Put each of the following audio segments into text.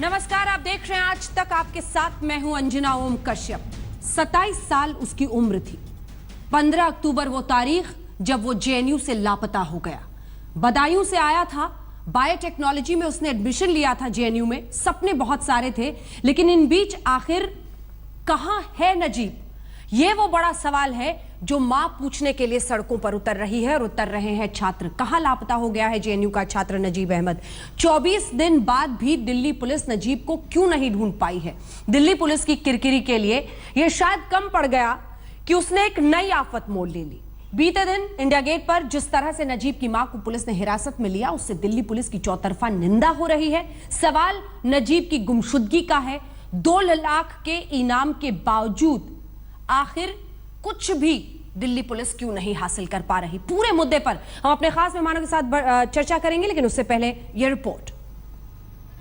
नमस्कार, आप देख रहे हैं आज तक। आपके साथ मैं हूं अंजना ओम कश्यप। 27 साल उसकी उम्र थी। 15 अक्टूबर वो तारीख जब वो जेएनयू से लापता हो गया। बदायूं से आया था, बायोटेक्नोलॉजी में उसने एडमिशन लिया था जेएनयू में। सपने बहुत सारे थे, लेकिन इन बीच आखिर कहां है नजीब? ये वो बड़ा सवाल है जो मां पूछने के लिए सड़कों पर उतर रही है और उतर रहे हैं छात्र। कहां लापता हो गया है जेएनयू का छात्र नजीब अहमद? 24 दिन बाद भी दिल्ली पुलिस नजीब को क्यों नहीं ढूंढ पाई है? दिल्ली पुलिस की किरकिरी के लिए यह शायद कम पड़ गया कि उसने एक नई आफत मोल ले ली। बीते दिन इंडिया गेट पर जिस तरह से नजीब की मां को पुलिस ने हिरासत में लिया, उससे दिल्ली पुलिस की चौतरफा निंदा हो रही है। सवाल नजीब की गुमशुदगी का है। 2 लाख के इनाम के बावजूद आखिर कुछ भी दिल्ली पुलिस क्यों नहीं हासिल कर पा रही? पूरे मुद्दे पर हम अपने खास मेहमानों के साथ चर्चा करेंगे, लेकिन उससे पहले यह रिपोर्ट।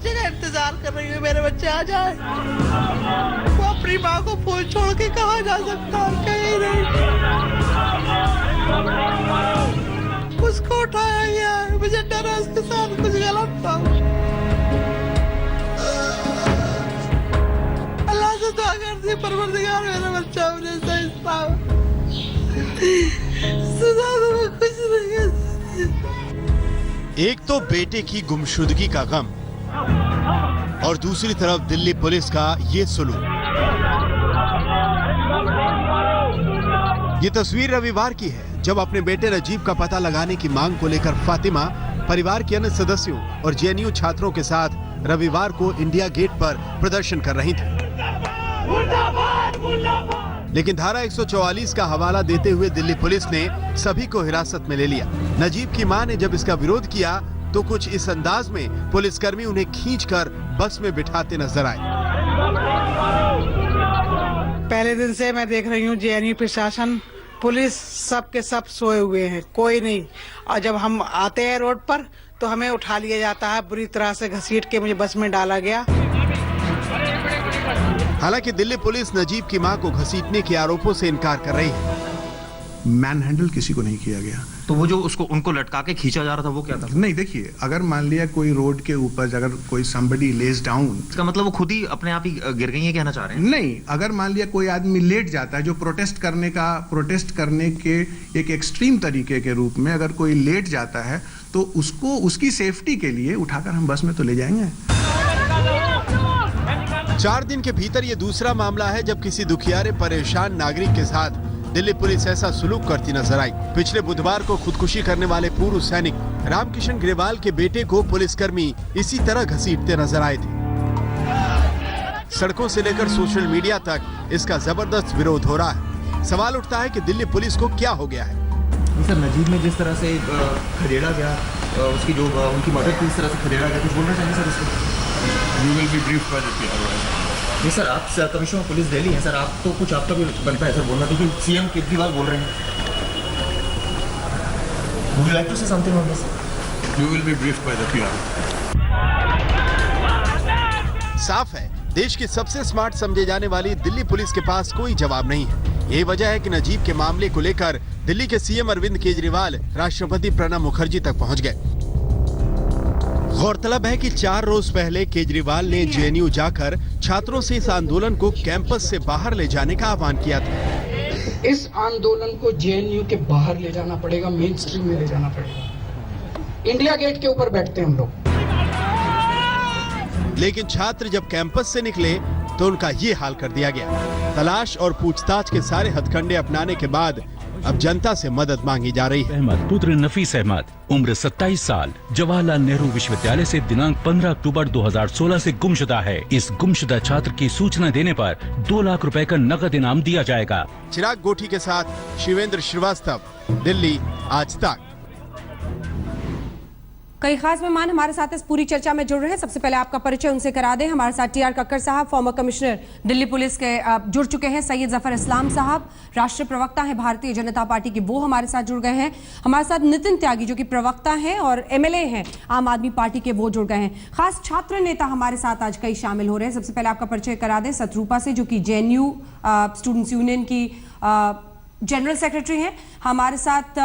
इंतजार कर रही हूँ मेरे बच्चे आ जाए। वो अपनी माँ को फूल छोड़ के कहाँ जा सकता है? कहीं नहीं। उसको उठाया गया है, मुझे डर है उसके साथ कुछ गलत था। अल्लाह से दुआ करती, परवरदिगार मेरा बच्चा मुझे सही कुछ नहीं। एक तो बेटे की गुमशुदगी का गम और दूसरी तरफ दिल्ली पुलिस का ये सुलूक। ये तस्वीर रविवार की है, जब अपने बेटे नजीब का पता लगाने की मांग को लेकर फातिमा परिवार के अन्य सदस्यों और जेएनयू छात्रों के साथ रविवार को इंडिया गेट पर प्रदर्शन कर रही थी। लेकिन धारा 144 का हवाला देते हुए दिल्ली पुलिस ने सभी को हिरासत में ले लिया। नजीब की मां ने जब इसका विरोध किया तो कुछ इस अंदाज में पुलिसकर्मी उन्हें खींचकर बस में बिठाते नजर आए। पहले दिन से मैं देख रही हूँ जेएनयू प्रशासन, पुलिस सब के सब सोए हुए हैं, कोई नहीं। और जब हम आते हैं रोड पर तो हमें उठा लिया जाता है, बुरी तरह से घसीट के मुझे बस में डाला गया। हालांकि दिल्ली पुलिस नजीब की मां को घसीटने के आरोपों से इनकार कर रही है। मैन हैंडल किसी को नहीं किया गया। तो वो जो उनको लटका के खींचा जा रहा था वो क्या था? नहीं, देखिए, अगर मान लिया कोई रोड के ऊपर अगर कोई somebody lays down, इसका मतलब वो खुद ही अपने आप ही गिर गई है, कहना चाह रहे हैं? नहीं, अगर मान लिया कोई आदमी लेट जाता है, जो प्रोटेस्ट करने के एक एक्सट्रीम तरीके के रूप में अगर कोई लेट जाता है तो उसको उसकी सेफ्टी के लिए उठाकर हम बस में तो ले जाएंगे। 4 दिन के भीतर ये दूसरा मामला है जब किसी दुखियारे परेशान नागरिक के साथ दिल्ली पुलिस ऐसा सुलूक करती नजर आई। पिछले बुधवार को खुदकुशी करने वाले पूर्व सैनिक रामकिशन ग्रेवाल के बेटे को पुलिसकर्मी इसी तरह घसीटते नजर आए थे। सड़कों से लेकर सोशल मीडिया तक इसका जबरदस्त विरोध हो रहा है। सवाल उठता है कि दिल्ली पुलिस को क्या हो गया है? सर, नजीब में जिस तरह से खदेड़ा गया, उसकी जो उनकी मदद की, इस तरह से खदेड़ा गया, कुछ बोलना चाहिए सर इसको? You will be briefed by the PR. नहीं सर, आप कमिश्नर पुलिस दिल्ली हैं सर, आप तो कुछ आपका भी बनता है सर बोलना, क्योंकि सीएम केजरीवाल बोल रहे हैं। Would you like to say something on this? You will be briefed by the PR. साफ है, देश की सबसे स्मार्ट समझे जाने वाली दिल्ली पुलिस के पास कोई जवाब नहीं है। यही वजह है कि नजीब के मामले को लेकर दिल्ली के सीएम अरविंद केजरीवाल राष्ट्रपति प्रणब मुखर्जी तक पहुंच गए। गौरतलब है कि 4 रोज पहले केजरीवाल ने जेएनयू जाकर छात्रों से इस आंदोलन को कैंपस से बाहर ले जाने का आह्वान किया था। इस आंदोलन को जेएनयू के बाहर ले जाना पड़ेगा, मेन स्ट्रीम में ले जाना पड़ेगा। इंडिया गेट के ऊपर बैठते हैं हम लोग। लेकिन छात्र जब कैंपस से निकले तो उनका ये हाल कर दिया गया। तलाश और पूछताछ के सारे हथकंडे अपनाने के बाद अब जनता से मदद मांगी जा रही है। अहमद पुत्र नफीस अहमद, उम्र 27 साल, जवाहरलाल नेहरू विश्वविद्यालय से दिनांक 15 अक्टूबर 2016 से गुमशुदा है। इस गुमशुदा छात्र की सूचना देने पर 2 लाख रुपए का नकद इनाम दिया जाएगा। चिराग गोठी के साथ शिवेंद्र श्रीवास्तव, दिल्ली आज तक। कई खास मेहमान हमारे साथ इस पूरी चर्चा में जुड़ रहे हैं। सबसे पहले आपका परिचय उनसे करा दें। हमारे साथ टीआर कक्कर साहब, फॉर्मर कमिश्नर दिल्ली पुलिस के जुड़ चुके हैं। सैयद जफर इस्लाम साहब, राष्ट्रीय प्रवक्ता हैं भारतीय जनता पार्टी के, वो हमारे साथ जुड़ गए हैं। हमारे साथ नितिन त्यागी जो कि प्रवक्ता हैं और एमएलए हैं आम आदमी पार्टी के, वो जुड़ गए हैं। खास छात्र नेता हमारे साथ आज कई शामिल हो रहे हैं। सबसे पहले आपका परिचय करा दें सतरूपा से, जो कि जेएनयू स्टूडेंट्स यूनियन की जनरल सेक्रेटरी हैं। हमारे साथ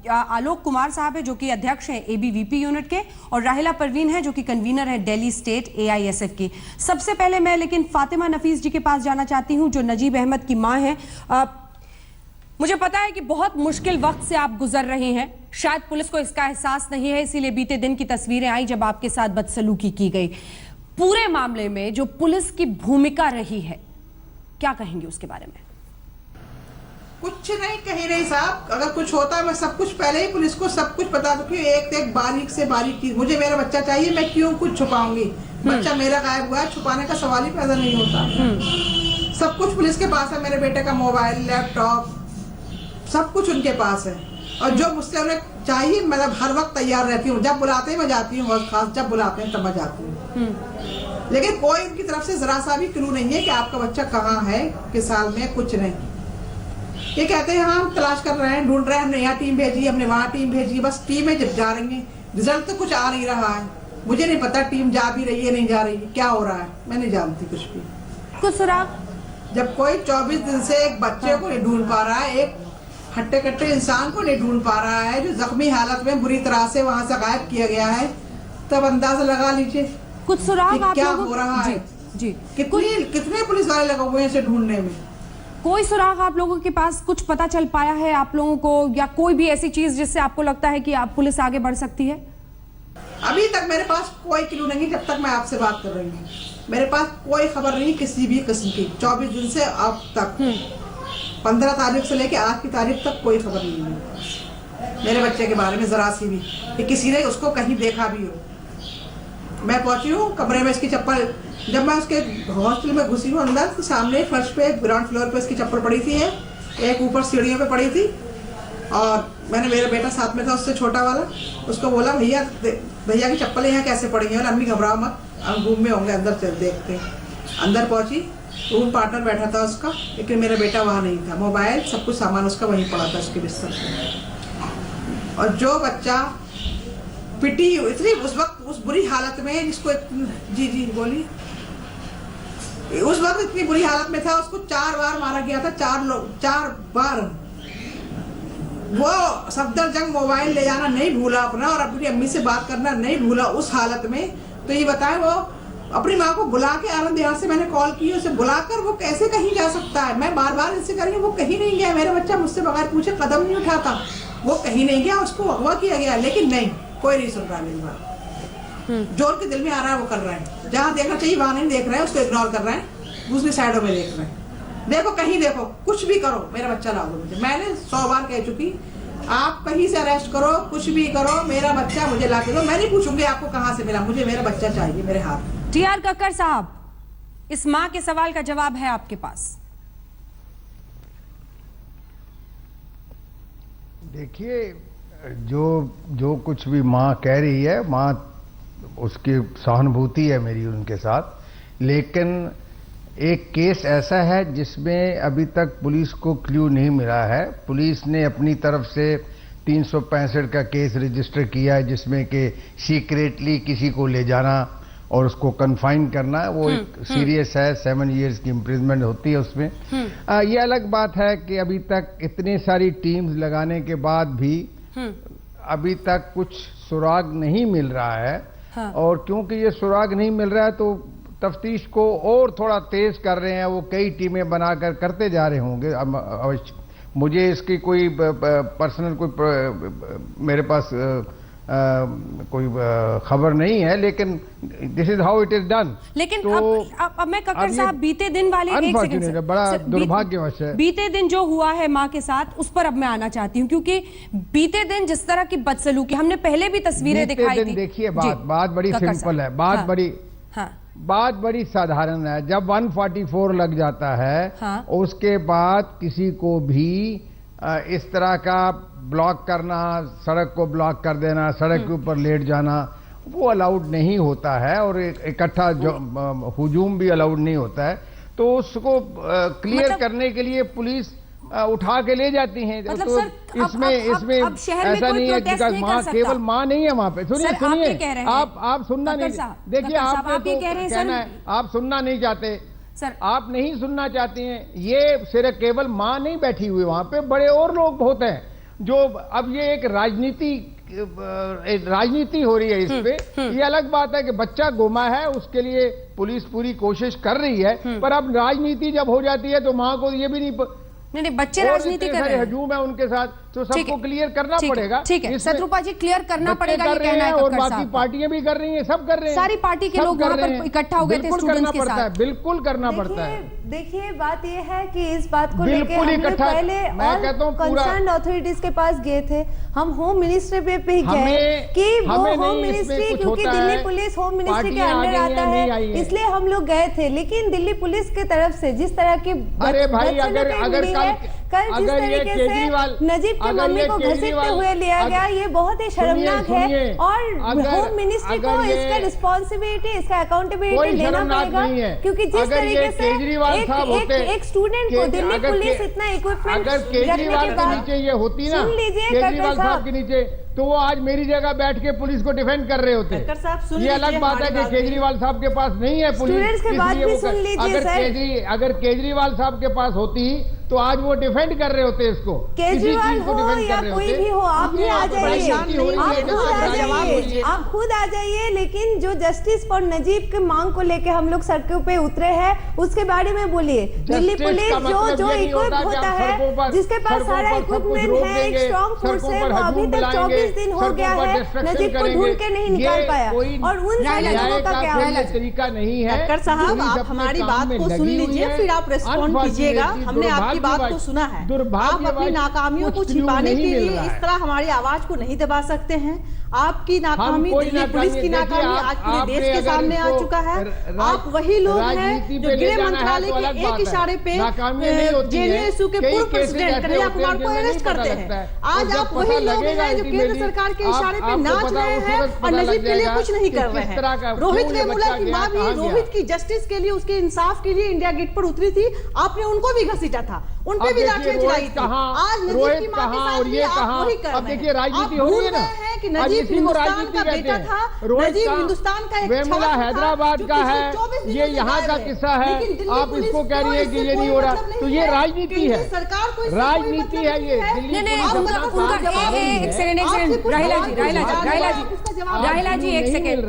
आलोक कुमार साहब हैं जो कि अध्यक्ष हैं एबीवीपी यूनिट के, और राहिला परवीन हैं जो कि कन्वीनर हैं दिल्ली स्टेट एआईएसएफ की। सबसे पहले मैं लेकिन फातिमा नफीस जी के पास जाना चाहती हूं जो नजीब अहमद की मां हैं। मुझे पता है कि बहुत मुश्किल वक्त से आप गुजर रही हैं, शायद पुलिस को इसका एहसास नहीं है, इसीलिए बीते दिन की तस्वीरें आई जब आपके साथ बदसलूकी की गई। पूरे मामले में जो पुलिस की भूमिका रही है, क्या कहेंगे उसके बारे में? कुछ नहीं कही रही साहब, अगर कुछ होता है मैं सब कुछ पहले ही पुलिस को सब कुछ बता दूं कि एक बारीक से बारीक चीज, मुझे मेरा बच्चा चाहिए, मैं क्यों कुछ छुपाऊंगी? बच्चा मेरा गायब हुआ है, छुपाने का सवाल ही पैदा नहीं होता। सब कुछ पुलिस के पास है, मेरे बेटे का मोबाइल, लैपटॉप, सब कुछ उनके पास है। और जो मुझसे उन्हें चाहिए मतलब हर वक्त तैयार रहती हूँ, जब बुलाते हैं मैं जाती हूँ, और खास जब बुलाते हैं तब मैं जाती हूँ। लेकिन कोई उनकी तरफ से जरा सा भी क्लू नहीं है कि आपका बच्चा कहाँ है, किस हाल में, कुछ नहीं। ये कहते हैं हाँ हम तलाश कर रहे हैं, ढूंढ रहे हैं, हमने यहाँ टीम भेजी, हमने वहाँ टीम भेजी, बस टीमें जब जा रही हैं, रिजल्ट तो कुछ आ नहीं रहा है। मुझे नहीं पता टीम जा भी रही है नहीं जा रही है, क्या हो रहा है, मैं नहीं जानती कुछ भी। कुछ सुराग जब कोई 24 दिन से एक बच्चे को नहीं ढूंढ पा रहा है, एक हट्टे कट्टे इंसान को नहीं ढूंढ पा रहा है, जो जख्मी हालत में बुरी तरह से वहाँ से गायब किया गया है, तब अंदाजा लगा लीजिए कुछ सुराग आप क्या लोगों हो रहा है। जी कितने पुलिस वाले लगे हुए हैं इसे ढूंढने में? कोई सुराग आप लोगों के पास कुछ पता चल पाया है आप लोगों को, या कोई भी ऐसी चीज जिससे आपको लगता है कि आप पुलिस आगे बढ़ सकती है? अभी तक मेरे पास कोई क्लू नहीं, जब तक मैं आपसे बात कर रही हूँ मेरे पास कोई खबर नहीं किसी भी किस्म की। 24 दिन से अब तक 15 तारीख से लेके आज की तारीख तक कोई खबर नहीं है मेरे बच्चे के बारे में जरा सी भी, कि किसी ने उसको कहीं देखा भी हो। मैं पहुंची हूँ कमरे में, इसकी चप्पल, जब मैं उसके हॉस्टल में घुसी हूँ अंदर, तो सामने फर्श पे ग्राउंड फ्लोर पे इसकी चप्पल पड़ी थी, एक ऊपर सीढ़ियों पे पड़ी थी। और मैंने, मेरा बेटा साथ में था उससे छोटा वाला, उसको बोला भैया की चप्पलें यहाँ कैसे पड़ी हैं? अम्मी घबराओ मत, हम रूम में होंगे, अंदर चल देखते। अंदर पहुंची, रूम पार्टनर बैठा था उसका, लेकिन मेरा बेटा वहाँ नहीं था। मोबाइल सब कुछ सामान उसका वहीं पड़ा था उसके बिस्तर पे। और जो बच्चा पिटी इतनी उस वक्त उस बुरी हालत में, जिसको जी बोली, उस वक्त इतनी बुरी हालत में था, उसको 4 बार मारा गया था, 4 बार। वो सफदरजंग मोबाइल ले जाना नहीं भूला अपना, और अपनी अम्मी से बात करना नहीं भूला उस हालत में। तो ये बताएं, वो अपनी माँ को बुला के, आनंद यहाँ से मैंने कॉल की, उसे बुलाकर वो कैसे कहीं जा सकता है? मैं बार बार इससे करी, वो कहीं नहीं गया। मेरा बच्चा मुझसे बगैर पूछे कदम नहीं उठाता, वो कहीं नहीं गया, उसको अगवा किया गया, लेकिन नहीं, कोई नहीं सुन रहा मेरी बात। जो उनके दिल में आ रहा है वो कर रहे हैं, जहाँ देखना चाहिए वहाँ नहीं देख रहे हैं, उसको इग्नोर कर रहे हैं, दूसरी साइडों में देख रहे हैं। देखो कहीं देखो, कुछ भी करो, मेरा बच्चा ला दो मुझे। मैंने 100 बार कह चुकी, आप कहीं से अरेस्ट करो, कुछ भी करो, मेरा बच्चा मुझे ला के दो। मैं नहीं पूछूंगी आपको कहाँ से मिला, मुझे मेरा बच्चा चाहिए मेरे हाथ। टीआर कक्कर साहब, इस मां के सवाल का जवाब है आपके पास। देखिए, जो कुछ भी माँ कह रही है, माँ उसकी सहानुभूति है मेरी उनके साथ, लेकिन एक केस ऐसा है जिसमें अभी तक पुलिस को क्लू नहीं मिला है। पुलिस ने अपनी तरफ से 365 का केस रजिस्टर किया है, जिसमें कि सीक्रेटली किसी को ले जाना और उसको कन्फाइन करना, वो एक सीरियस है, 7 इयर्स की इम्प्रिजमेंट होती है उसमें। ये अलग बात है कि अभी तक इतनी सारी टीम्स लगाने के बाद भी अभी तक कुछ सुराग नहीं मिल रहा है। हाँ। और क्योंकि ये सुराग नहीं मिल रहा है तो तफ्तीश को और थोड़ा तेज कर रहे हैं, वो कई टीमें बनाकर करते जा रहे होंगे अवश्य। मुझे इसकी कोई पर्सनल मेरे पास कोई खबर नहीं है, लेकिन this is how it is done. लेकिन तो अब मैं कक्कर साहब, बीते दिन वाले, एक सेकंड सर, बड़ा दुर्भाग्यवश है, बीते दिन जो हुआ है मां के साथ, उस पर अब मैं आना चाहती हूँ, क्योंकि बीते दिन जिस तरह की बदसलूकी, हमने पहले भी तस्वीरें दिखाई थी। देखिए, बात बड़ी सिंपल है, बात बड़ी साधारण है। जब 144 लग जाता है, हाँ। उसके बाद किसी को भी इस तरह का ब्लॉक करना, सड़क को ब्लॉक कर देना, सड़क के ऊपर लेट जाना, वो अलाउड नहीं होता है, और इकट्ठा हुजूम भी अलाउड नहीं होता है। तो उसको क्लियर करने के लिए पुलिस उठा के ले जाती हैं। मतलब तो सर, इसमें ऐसा नहीं है कि माँ, केवल माँ नहीं है वहाँ पे। सुनिए आप सुनना नहीं, देखिए आपने तो कहना है, आप सुनना नहीं चाहते। सर आप नहीं सुनना चाहते हैं। ये सिर्फ केवल मां नहीं बैठी हुई वहां पे, बड़े और लोग बहुत हैं जो अब ये एक राजनीति हो रही है इस पे। ये अलग बात है कि बच्चा गुमा है, उसके लिए पुलिस पूरी कोशिश कर रही है, पर अब राजनीति जब हो जाती है तो मां को ये भी नहीं बच्चे राजनीति कर रहे हैं, हजूम है उनके साथ, तो सबको क्लियर करना पड़ेगा। ठीक है शत्रुपा जी, क्लियर करना पड़ेगा, ये कहना है और बाकी पार्टियां भी कर रही हैं, सब कर रहे हैं, सारी पार्टी के लोग वहां पर इकट्ठा हो गए थे स्टूडेंट्स के साथ। बिल्कुल करना पड़ता है। देखिए बात यह है कि इस बात को लेकर बिल्कुल हम लोग इकट्ठा, पहले मैं कहता हूं पूरा कंसर्न अथॉरिटीज के पास गए थे, हम होम मिनिस्ट्री पे भी गए कि वो होम मिनिस्ट्री, क्योंकि दिल्ली पुलिस होम मिनिस्ट्री के अंडर आता है, इसलिए हम लोग गए थे। लेकिन दिल्ली पुलिस की तरफ से जिस तरह की अरे भाई अगर कल जिस तरीके से नजीब की मम्मी को घसीटते हुए लिया गया, ये बहुत ही शर्मनाक है और होम मिनिस्ट्री को इसका रिस्पॉन्सिबिलिटी, इसका अकाउंटेबिलिटी लेना पड़ेगा, क्योंकि जिस तरीके से एक स्टूडेंट को दिल्ली पुलिस इतना इक्विपमेंट केजरीवाल के नीचे ये होती ना, केजरीवाल साहब के नीचे, तो वो आज मेरी जगह बैठ के पुलिस को डिफेंड कर रहे होते। ये अलग बात है कि केजरीवाल साहब के पास नहीं है पुलिस, अगर केजरीवाल साहब के पास होती तो आज वो डिफेंड कर रहे होते इसको, केजरीवाल हो या कोई भी हो, आप भी आ जाइए, आप खुद आ जाइए। लेकिन जो जस्टिस फॉर नजीब के मांग को लेके हम लोग सड़कों पे उतरे हैं, उसके बारे में बोलिए। दिल्ली पुलिस जो इक्विप होता है, जिसके पास सारा इक्विपमेंट है, एक स्ट्रॉन्ग फोर्स है, वो अभी तक 24 दिन हो गया है, नजीब को ढूंढ के नहीं निकाल पाया, और उन सारे लोगों का क्या होगा? तरीका नहीं है। कक्कड़ साहब, आप हमारी बात को सुन लीजिए, फिर आप रिस्पॉन्ड कीजिएगा। हमने आपकी बात को सुना है। आप अपनी नाकामियों को छिपाने के लिए इस तरह हमारी आवाज को नहीं दबा सकते हैं। आपकी नाकामी, दिल्ली पुलिस की नाकामी आज पूरे देश के सामने आ चुका है। आप वही लोग हैं जो गृह मंत्रालय के एक इशारे पे जेएनयू के पूर्व प्रेसिडेंट कन्हैया कुमार को अरेस्ट करते हैं। आज आप वही लोग हैं जो केंद्र सरकार के इशारे पे नाच रहे हैं और नजीब के लिए कुछ नहीं कर रहे हैं। रोहित वेमुला की मां भी रोहित की जस्टिस के लिए, उसके इंसाफ के लिए इंडिया गेट पर उतरी थी, आपने उनको भी घसीटा था, उन पे भी लाठियां चलाई थी। आज नजीब की मां के साथ भी आप वही कर रहे हैं। अब देखिए राजनीति हो रही है ना, कि नजीब हिंदुस्तान का बेटा था, नजीब हिंदुस्तान का एक वेमुला हैदराबाद का है, ये यहाँ का किस्सा है, आप इसको कह रही है कि ये नहीं हो रहा, तो ये राजनीति है, सरकार को राजनीति है ये। दिल्ली राहिला जी एक सेकंड,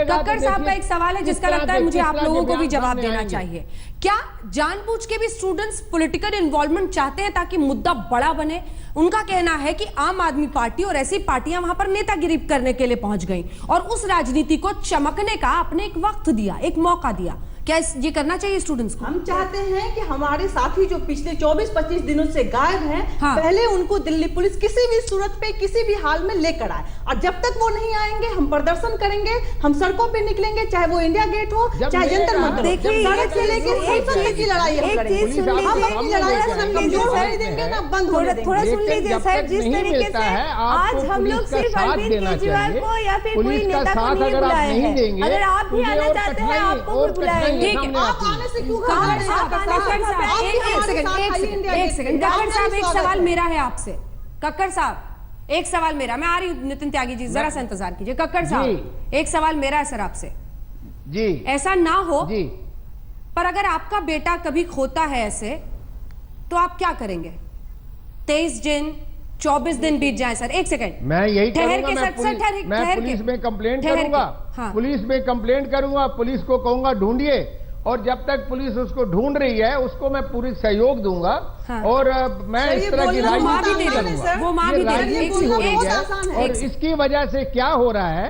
कक्कड़ साहब का एक सवाल है जिसका लगता है मुझे आप लोगों को भी जवाब देना चाहिए। क्या जानबूझ के भी स्टूडेंट्स पॉलिटिकल इन्वॉल्वमेंट चाहते हैं ताकि मुद्दा बड़ा बने? उनका कहना है कि आम आदमी पार्टी और ऐसी पार्टियां वहां पर नेतागिरी करने के लिए पहुंच गई और उस राजनीति को चमकने का आपने एक वक्त दिया, एक मौका दिया। क्या ये करना चाहिए स्टूडेंट्स को? हम चाहते हैं कि हमारे साथी जो पिछले 24-25 दिनों से गायब हैं, पहले उनको दिल्ली पुलिस किसी भी सूरत पे, किसी भी हाल में लेकर आए, और जब तक वो नहीं आएंगे हम प्रदर्शन करेंगे, हम सड़कों पे निकलेंगे, चाहे वो इंडिया गेट हो, चाहे जंतर मंतर। देखिए सड़क से लेकर संसद की लड़ाई हम करेंगे, थोड़ा सुन लीजिए सर। जिस तरीके से आज हम लोग सिर्फ अरविंद केजरीवाल को या फिर कोई नेता को नहीं बुलाए हैं, अगर आप भी आना चाहते हैं आपको भी बुलाएंगे। ठीक है, आप आने से क्यों एक सेकंड कक्कड़ साहब, एक सवाल मेरा है आपसे। कक्कड़ साहब एक सवाल मेरा, मैं आ रही हूँ नितिन त्यागी जी, जरा सा इंतजार कीजिए। कक्कड़ साहब एक सवाल मेरा है सर आपसे जी। ऐसा ना हो जी, पर अगर आपका बेटा कभी खोता है ऐसे, तो आप क्या करेंगे? 23 दिन 24 दिन बीत जाए सर। एक सेकंड, मैं यही ठहर करूंगा, के मैं पुलिस में कंप्लेंट करूंगा, पुलिस में कंप्लेंट करूंगा, पुलिस को कहूंगा ढूंढिए, और जब तक पुलिस उसको ढूंढ रही है उसको मैं पूरी सहयोग दूंगा। और मैं इस तरह की राजनीति नहीं करूंगा, ये राजनीति हो रही है। और इसकी वजह से क्या हो रहा है,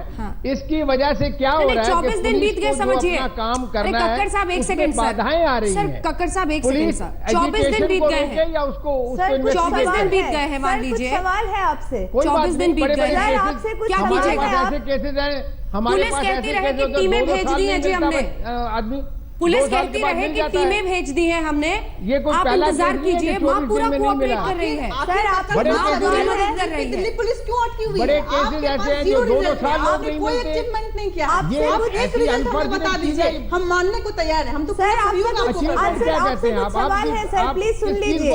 इसकी वजह से क्या हो रहा है, 24 दिन बीत गए समझिए, अपना काम करना है, कक्कड़ साहब एक सेकंड सर, बाधाएं आ रही हैं। कक्कड़ साहब एक सेकंड सर, 24 दिन बीत गए हैं या उसको 24 दिन बीत गए हैं, मान लीजिए सवाल है आपसे, 24 दिन बीत गए हैं, आपसे कुछ क्या कीजिएगा? ऐसे केसेस हैं हमारे पुलिस पास, कहती रहे कि टीमें भेज दी हैं जी हमने, आदमी पुलिस कहती रहे कि टीमें भेज दी हैं हमने, आप इंतजार कीजिए, माँ पूरा कोऑपरेट कर रही है सर। आप दिल्ली पुलिस क्यों अटकी हुई है? बड़े केसेस ऐसे हैं जो 2 साल लोग नहीं कोई मिलते। अचीवमेंट नहीं किया, आप एक रीजन हमें बता दीजिए, हम मानने को तैयार हैं, हम तो सर आपसे कुछ सवाल है सर, प्लीज सुन लीजिए।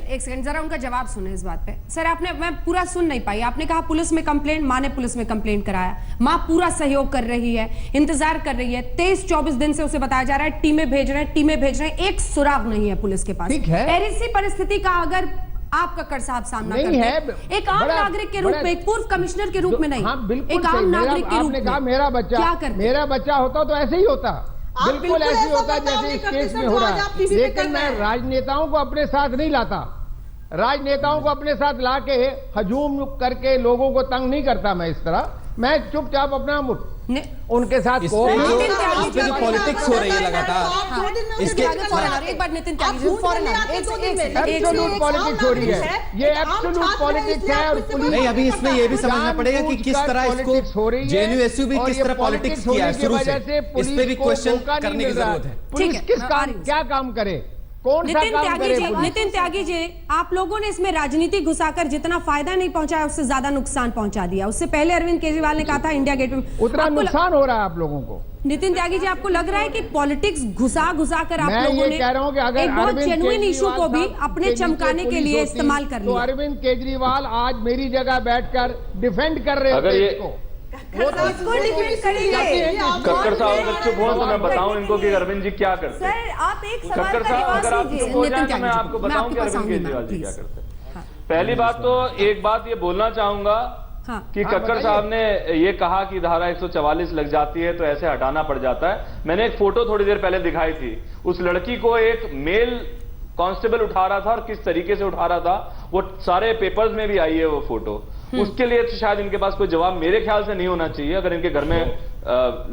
एक सेकंड जरा उनका जवाब सुने इस बात पे। सर आपने, मैं पूरा सुन नहीं पाई, आपने कहा पुलिस में कंप्लेंट, माँ ने पुलिस में कंप्लेंट कराया, माँ पूरा सहयोग कर रही है, इंतजार कर रही है, 23-24 दिन से उसे बताया जा रहा है टीमें भेज रहे हैं, एक सुराग नहीं है पुलिस के पास। ठीक है। ऐसी परिस्थिति का अगर आप कक्कड़ साहब सामना करते हैं एक आम नागरिक के रूप में, एक पूर्व कमिश्नर के रूप में नहीं, हाँ, बिल्कुल एक आम नागरिक के रूप में कहा मेरा बच्चा क्या करते? मेरा बच्चा होता तो ऐसे ही होता, बिल्कुल ऐसे ही होता जैसे इस केस में हो रहा है। लेकिन मैं राजनेताओं को अपने साथ नहीं लाता, राजनेताओं को अपने साथ लाके हजूम करके लोगों को तंग नहीं करता। मैं इस तरह मैं चुपचाप अपना उनके साथ जो पॉलिटिक्स हो रही है लगातार इसके एक बार नितिन त्यागी एब्सोल्यूट पॉलिटिक्स हो रही है, ये एब्सोल्यूट पॉलिटिक्स है। और नहीं, अभी इसमें ये भी समझना पड़ेगा कि किस तरह इसको जेएनयू एसयूवी किस तरह पॉलिटिक्स किया है शुरू से, इस पे भी क्वेश्चन करने की जरूरत है। पुलिस क्या काम करे, कौन सा काम करे? नितिन त्यागी जी, आप लोगों ने इसमें राजनीति घुसाकर जितना फायदा नहीं पहुंचाया उससे ज्यादा नुकसान पहुंचा दिया। उससे पहले अरविंद केजरीवाल ने कहा था इंडिया गेट में उतना नुकसान हो रहा है आप लोगों को। नितिन त्यागी जी, आपको लग रहा है कि पॉलिटिक्स घुसा कर आप लोगों ने कह रहा हूं कि अगर एक बहुत जेन्युइन इशू को भी अपने चमकाने के लिए इस्तेमाल कर लिया? तो अरविंद केजरीवाल आज मेरी जगह बैठकर डिफेंड कर रहे होते इसको, वो तो इसको डिफेंड करेंगे। कक्कड़ साहब अगर चुप हो तो मैं बताऊं इनको कि अरविंद जी क्या करते हैं। सर आप एक सवाल कक्कड़ साहब अगर आप चुप हो जाए तो मैं आपको बताऊं कि अरविंद केजरीवाल जी क्या करते हैं। पहली बात तो एक बात ये बोलना चाहूंगा कि कक्कड़ साहब ने ये कहा कि धारा 144 लग जाती है तो ऐसे हटाना पड़ जाता है। मैंने एक फोटो थोड़ी देर पहले दिखाई थी, उस लड़की को एक मेल कांस्टेबल उठा रहा था और किस तरीके से उठा रहा था वो सारे पेपर्स में भी आई है वो फोटो। उसके लिए तो शायद इनके पास कोई जवाब मेरे ख्याल से नहीं होना चाहिए अगर इनके घर में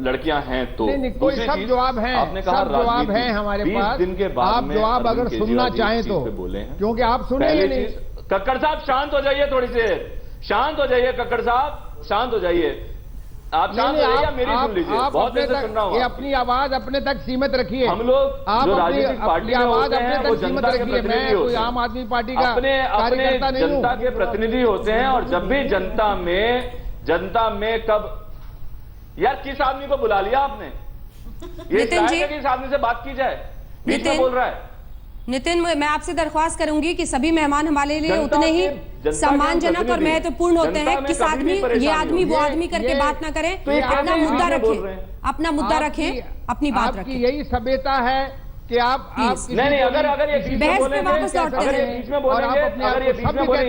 लड़कियां हैं तो। कोई सब जवाब है, आपने कहा जवाब है हमारे पास, दिन के बाद आप जवाब अगर सुनना चाहें तो बोले हैं, क्योंकि आप सुनेंगे नहीं। कक्कड़ साहब शांत हो जाइए, थोड़ी देर शांत हो जाइए। कक्कड़ साहब शांत हो जाइए, आप शांत हो जाइए, मेरी सुन लीजिए, बहुत देर से सुन रहा हूं। ये अपनी आवाज अपने तक सीमित रखिए। हम लोग जो राजनीतिक पार्टी आवाज अपने तक सीमित रखिए। मैं कोई आम आदमी पार्टी का कार्यकर्ता नहीं हूं, जनता के प्रतिनिधि होते हैं। और जब भी जनता में कब यार किस आदमी को बुला लिया आपने? ये चाहिए कि इस आदमी से बात की जाए, बीच में बोल रहा है। नितिन, मैं आपसे दरख्वास्त करूंगी कि सभी मेहमान हमारे लिए उतने ही सम्मानजनक और महत्वपूर्ण होते हैं। किस आदमी ये आदमी वो आदमी करके बात ना करें, अपना मुद्दा रखें, अपना मुद्दा रखें, अपनी बात रखें। यही सभ्यता है कि आप नहीं अगर ये बीच में बोलेंगे, अगर ये बीच में बोलेंगे, अगर ये बीच में बोले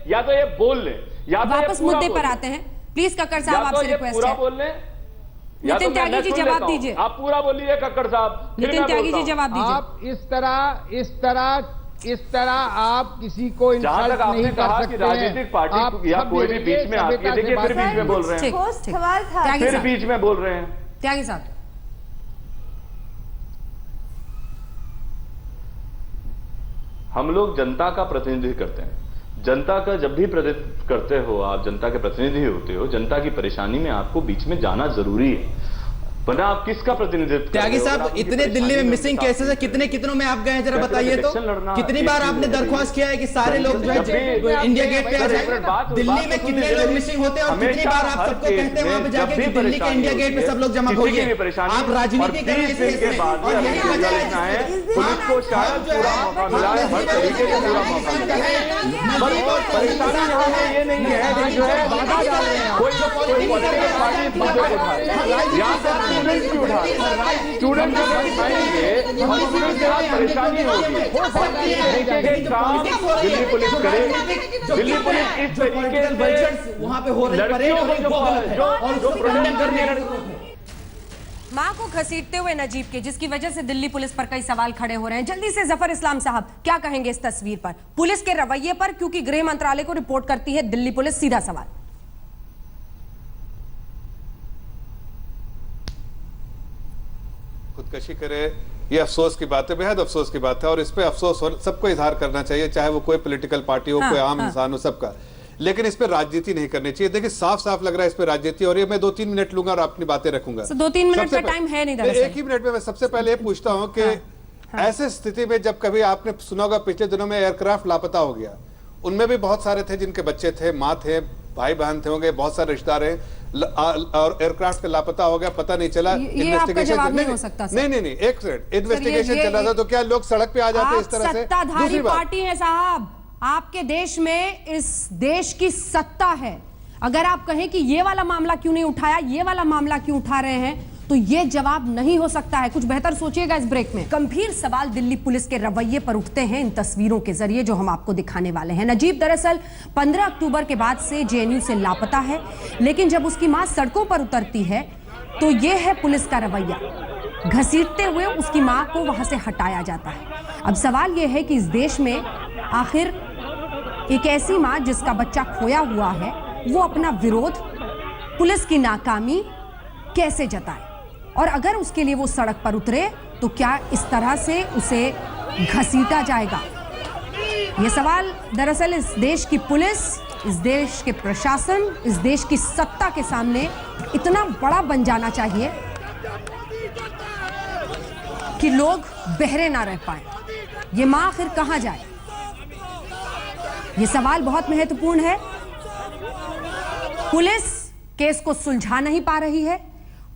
या तो ये बोल ले या तो वापस मुद्दे पर आते हैं। प्लीज कक्कड़ साहब आपसे रिक्वेस्ट है। बोल ले नितिन त्यागी जी जवाब दीजिए। आप पूरा बोलिए कक्कड़ साहब। नितिन त्यागी जी जवाब दीजिए। आप इस तरह आप किसी को इंसल्ट नहीं कर सकते। राजनीतिक पार्टी या कोई भी बीच में आके देखिए फिर बीच में बोल रहे हैं, फिर बीच में बोल रहे हैं। त्यागी साहब, हम लोग जनता का प्रतिनिधित्व करते हैं। जनता का जब भी प्रतिनिधित्व करते हो, आप जनता के प्रतिनिधि होते हो, जनता की परेशानी में आपको बीच में जाना जरूरी है, वरना आप किसका प्रतिनिधित्व? त्यागी साहब, इतने दिल्ली में मिसिंग केसेस है, कितनों में आप गए हैं जरा बताइए तो। कितनी बार आपने दरख्वास्त किया है कि सारे लोग जो है इंडिया गेट पे आ जाए? दिल्ली में कितने लोग मिसिंग होते हैं और कितनी बार आप सबको कहते हैं वहां पे जाके कि दिल्ली के इंडिया गेट पे सब लोग जमा होइए? आप राजनीति कर रहे हैं और यही वजह है पुलिस को शायद पूरा मौका मिला है, हर तरीके से पूरा मौका मिला है। परेशानी यहाँ पे ये नहीं है कि जो है बाधा डाल रहे हैं कोई पॉलिटिकल पार्टी मुद्दे उठा रहे हैं, यहाँ पर स्टूडेंट भी उठा रहे हैं। स्टूडेंट जब उठाएंगे हम स्टूडेंट के साथ परेशानी होगी। एक काम दिल्ली पुलिस करे, दिल्ली पुलिस इस तरीके से वहां पे हो रही जो प्रोटेस्ट कर रही है। मां को घसीटते हुए नजीब के, जिसकी वजह से दिल्ली पुलिस पर कई सवाल खड़े हो रहे हैं। जल्दी से जफर इस्लाम साहब क्या कहेंगे इस तस्वीर पर, पुलिस के रवैये पर, क्योंकि गृह मंत्रालय को रिपोर्ट करती है दिल्ली पुलिस। सीधा सवाल। खुदकशी करे ये अफसोस की बात है, बेहद अफसोस की बात है और इस पे अफसोस सबको इजहार करना चाहिए, चाहे वो कोई पॉलिटिकल पार्टी हो, कोई आम इंसान हो, सबका। लेकिन इस पे राजनीति नहीं करनी चाहिए। देखिए साफ साफ लग रहा है इस पे राजनीति, और ये मैं 2-3 मिनट लूंगा और अपनी बातें रखूंगा। 2-3 मिनट का टाइम है नहीं, एक ही मिनट में मैं सबसे पहले ये पूछता हूँ कि ऐसे स्थिति में जब कभी आपने सुना होगा पिछले दिनों में एयरक्राफ्ट लापता हो गया, उनमें भी बहुत सारे थे जिनके बच्चे थे, माँ थे, भाई बहन थे होंगे, बहुत सारे रिश्तेदार हैं, और एयरक्राफ्ट का लापता हो गया, पता नहीं चला। इन्वेस्टिगेशन नहीं हो सकता। नहीं एक मिनट, इन्वेस्टिगेशन चल रहा था तो क्या लोग सड़क पे आ जाते इस तरह से? सत्ताधारी पार्टी है साहब, आपके देश में इस देश की सत्ता है। अगर आप कहें कि ये वाला मामला क्यों नहीं उठाया, ये वाला मामला क्यों उठा रहे हैं, तो ये जवाब नहीं हो सकता है। कुछ बेहतर सोचिएगा इस ब्रेक में। गंभीर सवाल दिल्ली पुलिस के रवैये पर उठते हैं इन तस्वीरों के जरिए जो हम आपको दिखाने वाले हैं। नजीब दरअसल 15 अक्टूबर के बाद से जेएनयू से लापता है, लेकिन जब उसकी मां सड़कों पर उतरती है तो यह है पुलिस का रवैया। घसीटते हुए उसकी मां को वहां से हटाया जाता है। अब सवाल यह है कि इस देश में आखिर एक ऐसी मां जिसका बच्चा खोया हुआ है, वो अपना विरोध पुलिस की नाकामी कैसे जताए, और अगर उसके लिए वो सड़क पर उतरे तो क्या इस तरह से उसे घसीटा जाएगा? ये सवाल दरअसल इस देश की पुलिस, इस देश के प्रशासन, इस देश की सत्ता के सामने इतना बड़ा बन जाना चाहिए कि लोग बहरे ना रह पाए। ये मां आखिर कहां जाए? ये सवाल बहुत महत्वपूर्ण है। पुलिस केस को सुलझा नहीं पा रही है।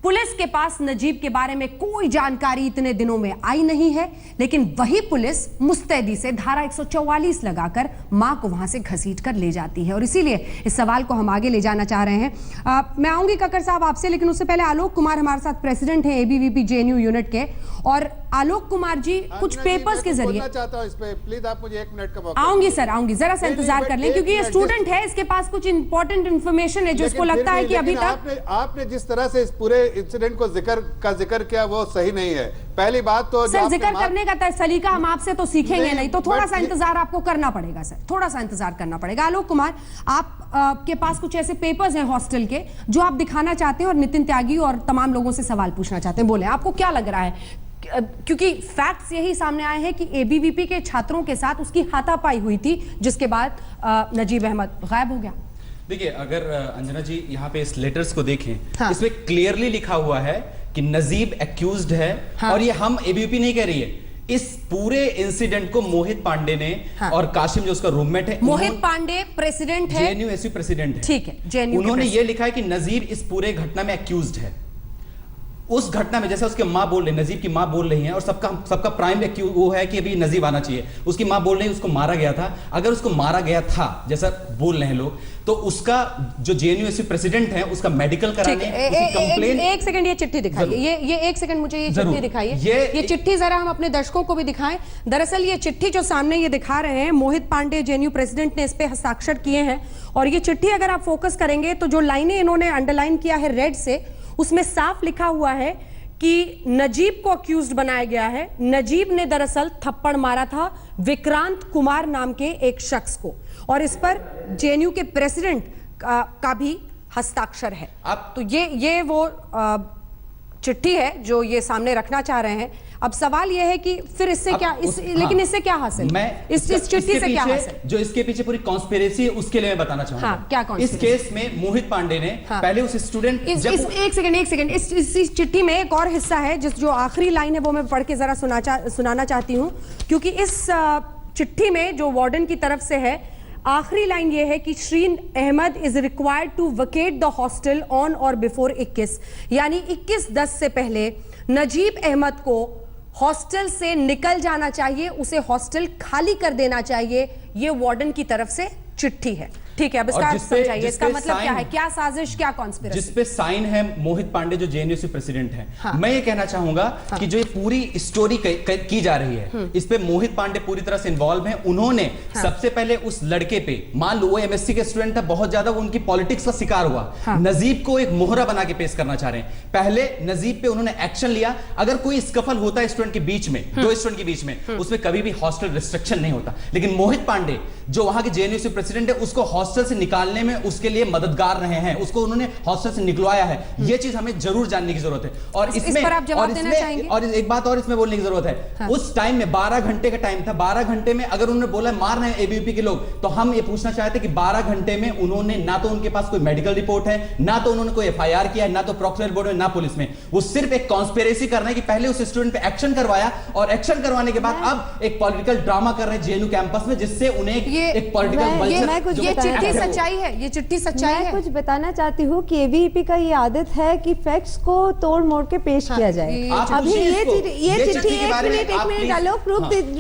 पुलिस के पास नजीब के बारे में कोई जानकारी इतने दिनों में आई नहीं है, लेकिन वही पुलिस मुस्तैदी से धारा 144 लगाकर मां को वहां से घसीट कर ले जाती है। और इसीलिए इस सवाल को हम आगे ले जाना चाह रहे हैं। मैं आऊंगी कक्कर साहब आपसे, लेकिन उससे पहले आलोक कुमार हमारे साथ प्रेसिडेंट हैं एबीवीपी जेएनयू यूनिट के। और आलोक कुमार जी कुछ पेपर्स के जरिए चाहता हूं इस पे, प्लीज आप मुझे 1 मिनट का मौका। आऊंगी सर, आऊंगी, जरा सा इंतजार कर लें, क्योंकि ये स्टूडेंट है, इसके पास कुछ इंपॉर्टेंट इंफॉर्मेशन है जो इसको लगता है कि अभी तक आपने जिस तरह से इस पूरे इंसिडेंट को जिक्र किया वो सही नहीं है। पहली बात तो सर जिक्र करने का सलीका हम आपसे तो सीखेंगे नहीं, तो थोड़ा सा इंतजार आपको करना पड़ेगा सर, थोड़ा सा इंतजार करना पड़ेगा। आलोक कुमार, आप के पास कुछ ऐसे पेपर्स हैं हॉस्टल के जो आप दिखाना चाहते हैं और नितिन त्यागी और तमाम लोगों से सवाल पूछना चाहते हैं। बोले आपको क्या लग रहा है, क्योंकि फैक्ट्स यही सामने आए हैं कि एबीवीपी के छात्रों के साथ उसकी हाथापाई हुई थी, जिसके बाद नजीब अहमद गायब हो गया। देखिए, अगर अंजना जी यहाँ पे इस लेटर्स को देखें, हाँ। इसमें क्लियरली लिखा हुआ है कि नजीब एक्यूज्ड है, हाँ। और ये हम एबीवीपी नहीं कह रही है। इस पूरे इंसिडेंट को मोहित पांडे ने, हाँ। और काशिम जो उसका रूममेट है, मोहित पांडे प्रेसिडेंट है, जेएनयू एसयू प्रेसिडेंट है, ठीक है, जेएनयू, उन्होंने ये लिखा है कि नजीब इस पूरे घटना में एक्यूज्ड है। उस घटना में जैसे उसके मां बोल रही, नजीब की मां बोल रही हैं, और सबका प्राइम एक्यूज वो है कि अभी नजीब आना चाहिए। उसकी मां बोल रही है उसको मारा गया था। अगर उसको मारा गया था जैसा बोल रहे हैं लोग, तो उसका जो जेएनयू एसयू प्रेसिडेंट है उसका मेडिकल कराने, कंप्लेन। एक सेकंड ये चिट्ठी दिखाइए, ये एक सेकंड मुझे ये चिट्ठी दिखाइए, ये चिट्ठी जरा हम अपने दर्शकों को भी दिखाएं। दरअसल ये चिट्ठी जो सामने ये दिखा रहे हैं, मोहित पांडे जेएनयू प्रेसिडेंट ने इस पे हस्ताक्षर किए हैं। और ये चिट्ठी अगर आप फोकस करेंगे तो जो लाइनें इन्होंने अंडरलाइन किया है रेड से, उसमें साफ लिखा हुआ है कि नजीब को अक्यूज्ड बनाया गया है। नजीब ने दरअसल थप्पड़ मारा था विक्रांत कुमार नाम के एक शख्स को, और इस पर जेएनयू के प्रेसिडेंट का भी हस्ताक्षर है। तो ये वो चिट्ठी है जो ये सामने रखना चाह रहे हैं। अब सवाल यह है कि फिर इससे क्या लेकिन इससे क्या हासिल, इस चिट्ठी से क्या हासिल? जो इसके पीछे पूरी कॉन्स्पिरेसी है उसके लिए मैं बताना चाहूंगा। हाँ, क्या इस केस में मोहित पांडे ने, हाँ। पहले उस स्टूडेंट एक सेकंड इस चिट्ठी में एक और हिस्सा है जो आखिरी लाइन है वो मैं पढ़ के जरा सुनाना चाहती हूँ, क्योंकि इस चिट्ठी में जो वार्डन की तरफ से है, आखिरी लाइन ये है कि Shreen Ahmed is required to vacate the hostel on or before 21, यानी 21/10 से पहले नजीब अहमद को हॉस्टल से निकल जाना चाहिए, उसे हॉस्टल खाली कर देना चाहिए। ये वार्डन की तरफ से चिट्ठी है, ठीक है। अब इसका समझाइए, इसका मतलब क्या है, क्या साजिश, क्या कॉन्स्पिरेसी? जिस पे साइन है मोहित पांडे जो जेएनयू से प्रेसिडेंट है। हाँ। मैं ये कहना चाहूंगा, हाँ। कि जो ये पूरी स्टोरी की जा रही है, इस पे मोहित पांडे पूरी तरह से इन्वॉल्व है। उन्होंने, हाँ। सबसे पहले उस लड़के पे, मान लो वो एमएससी के स्टूडेंट था, बहुत ज्यादा वो उनकी पॉलिटिक्स का शिकार हुआ। हाँ। नजीब को एक मोहरा बना के पेश करना चाह रहे हैं। पहले नजीब पे उन्होंने एक्शन लिया। अगर कोई स्कफल होता है स्टूडेंट के बीच में, दो स्टूडेंट के बीच में, उसमें कभी भी हॉस्टल रिस्ट्रिक्शन नहीं होता। लेकिन मोहित पांडे जो वहां के जेएनयू से प्रेसिडेंट है, उसको हॉस्टल से निकालने में उसके लिए मददगार रहे हैं, उसको उन्होंने हॉस्टल से निकलवाया है। यह चीज हमें जरूर जानने की जरूरत है। और इसमें आप जवाब देना चाहेंगे? और एक बात और इसमें बोलने की जरूरत है। हाँ। उस टाइम में 12 घंटे का टाइम था। 12 घंटे में अगर उन्होंने बोला मार रहे हैं एबीवीपी के लोग, तो हम ये पूछना चाहते हैं कि 12 घंटे में उन्होंने ना तो उनके पास कोई मेडिकल रिपोर्ट है, ना तो उन्होंने कोई एफआईआर किया है, ना तो प्रोक्योर बोर्ड में, ना पुलिस में। वो सिर्फ एक कॉन्स्पिरेसी कर रहे हैं कि पहले उस स्टूडेंट पे एक्शन करवाया, और एक्शन करवाने के बाद अब एक पॉलिटिकल ड्रामा कर रहे हैं जेएनयू कैंपस में, जिससे उन्हें एक पॉलिटिकल ये चिट्ठी सच्चाई है, ये चिट्ठी सच्चाई है। मैं कुछ बताना चाहती हूँ कि एबीवीपी का ये आदत है कि फैक्ट्स को तोड़ मोड़ के पेश किया जाए। अभी ये चिट्ठी एक मिनट आलोक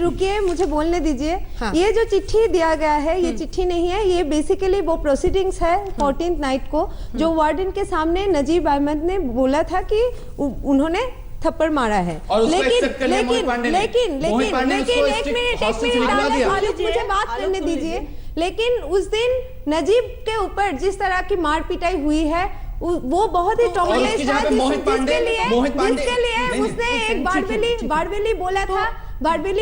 रुकिए, मुझे बोलने दीजिए। ये जो चिट्ठी दिया गया है ये चिट्ठी नहीं है, ये बेसिकली वो प्रोसीडिंग्स है 14th नाइट को, जो वार्डन के सामने नजीब अहमद ने बोला था कि उन्होंने थप्पड़ मारा है। लेकिन एक मिनट मुझे बात करने दीजिए। लेकिन उस दिन नजीब के ऊपर जिस तरह की मार पिटाई हुई है वो बहुत ही ट्रॉमेटाइज था, जिसके लिए उसने एक बारबेली